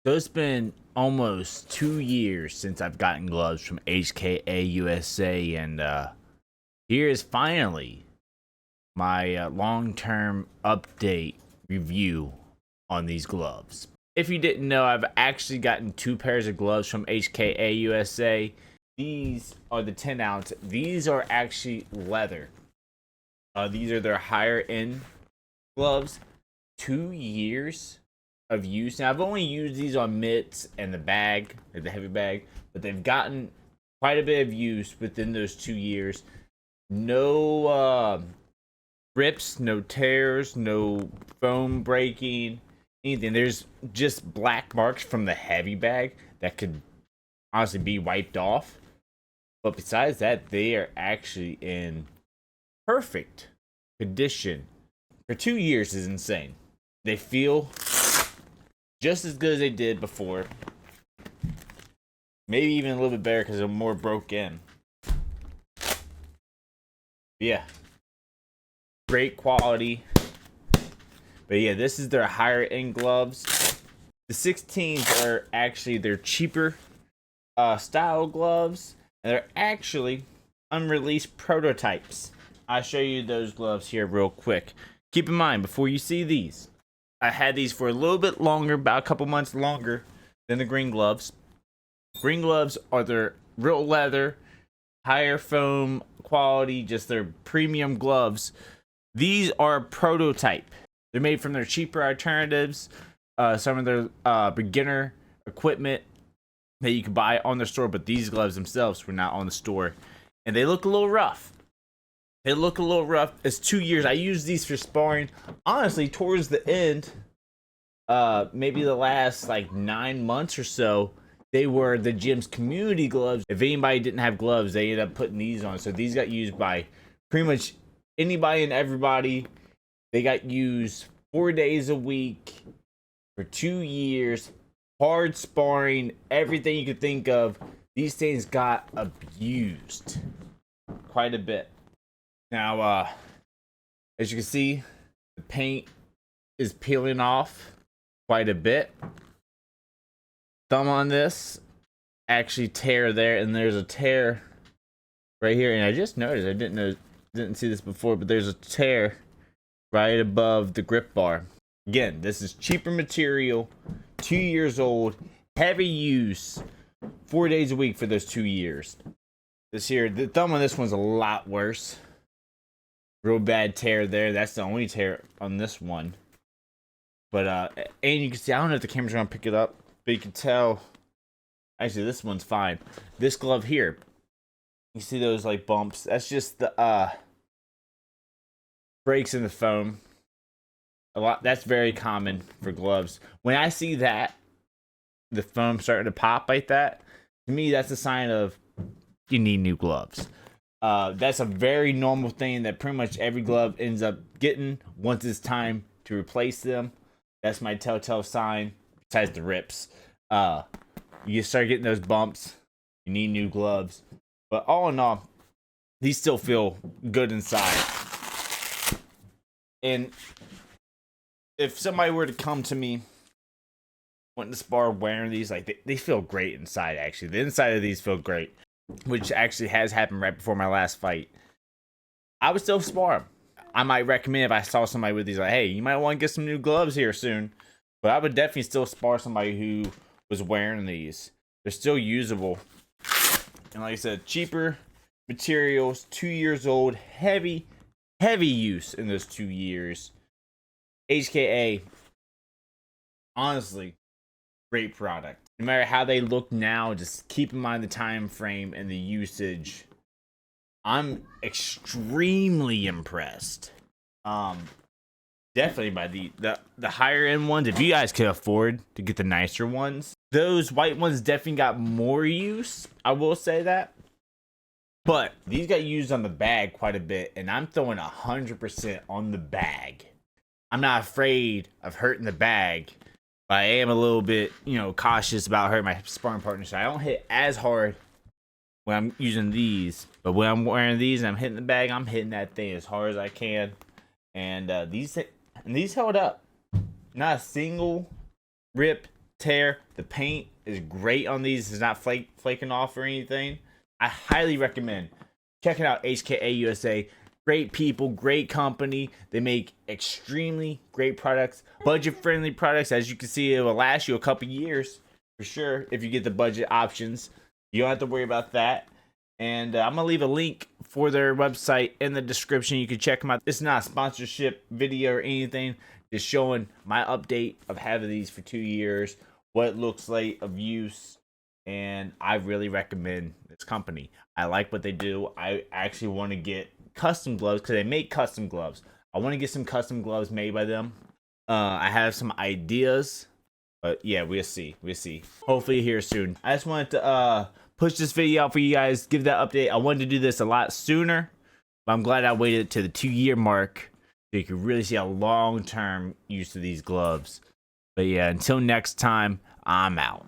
So it's been almost 2 years since I've gotten gloves from HKA USA, and here is finally my long-term update review on these gloves. If you didn't know, I've actually gotten two pairs of gloves from HKA USA. These are the 10 ounce. These are actually leather. These are their higher end gloves. 2 years of use. Now, I've only used these on mitts and the bag, like the heavy bag, but they've gotten quite a bit of use within those 2 years. No rips, no tears, no foam breaking, anything. There's just black marks from the heavy bag that could honestly be wiped off. But besides that, they are actually in perfect condition. For 2 years is insane. They feel just as good as they did before. Maybe even a little bit better because they're more broke in. But yeah. Great quality. But yeah, this is their higher end gloves. The 16s are actually their cheaper style gloves. And they're actually unreleased prototypes. I'll show you those gloves here real quick. Keep in mind, before you see these, I had these for a little bit longer, about a couple months longer than the green gloves. Green gloves are their real leather, higher foam quality, just their premium gloves. These are a prototype. They're made from their cheaper alternatives, some of their beginner equipment that you can buy on the store, but these gloves themselves were not on the store. And they look a little rough. It's 2 years. I used these for sparring. Honestly, towards the end, maybe the last like 9 months or so, they were the gym's community gloves. If anybody didn't have gloves, they ended up putting these on. So these got used by pretty much anybody and everybody. They got used 4 days a week for 2 years. Hard sparring, everything you could think of. These things got abused quite a bit. Now, as you can see, the paint is peeling off quite a bit. Thumb on this, actually tear there, and there's a tear right here. And I just noticed, I didn't see this before, but there's a tear right above the grip bar. Again, this is cheaper material, 2 years old, heavy use, 4 days a week for those 2 years. This here, the thumb on this one's a lot worse. Real bad tear there. That's the only tear on this one. But and you can see, I don't know if the camera's gonna pick it up, but you can tell. Actually, this one's fine. This glove here, you see those like bumps? That's just the breaks in the foam. That's very common for gloves. When I see that, the foam starting to pop like that, to me that's a sign of you need new gloves. That's a very normal thing that pretty much every glove ends up getting once it's time to replace them. That's my telltale sign, besides the rips. You start getting those bumps, you need new gloves. But all in all, these still feel good inside. And if somebody were to come to me wanting to spar wearing these, like they feel great inside. Actually, the inside of these feel great, which actually has happened right before my last fight. I would still spar them. I might recommend if I saw somebody with these, like, hey, you might want to get some new gloves here soon. But I would definitely still spar somebody who was wearing these. They're still usable, and like I said, cheaper materials, 2 years old, heavy use in those 2 years. HKA, honestly, great product. No matter how they look now, just keep in mind the time frame and the usage. I'm extremely impressed. Definitely by the higher end ones. If you guys can afford to get the nicer ones, those white ones definitely got more use. I will say that. But these got used on the bag quite a bit, and I'm throwing 100% on the bag. I'm not afraid of hurting the bag, but I am a little bit, cautious about hurting my sparring partner. So I don't hit as hard when I'm using these, but when I'm wearing these and I'm hitting the bag, I'm hitting that thing as hard as I can. And these held up. Not a single rip, tear. The paint is great on these. It's not flaking off or anything. I highly recommend checking out HKA USA. Great people, great company. They make extremely great products, budget-friendly products. As you can see, it will last you a couple years for sure if you get the budget options. You don't have to worry about that. And I'm going to leave a link for their website in the description. You can check them out. It's not a sponsorship video or anything. Just showing my update of having these for 2 years, what it looks like of use. And I really recommend this company. I like what they do. I actually want to get custom gloves because they make custom gloves. I want to get some custom gloves made by them. I have some ideas, but yeah, we'll see. Hopefully here soon. I just wanted to push this video out for you guys, give that update. I wanted to do this a lot sooner, but I'm glad I waited to the 2-year mark so you can really see a long-term use of these gloves. But yeah, until next time, I'm out.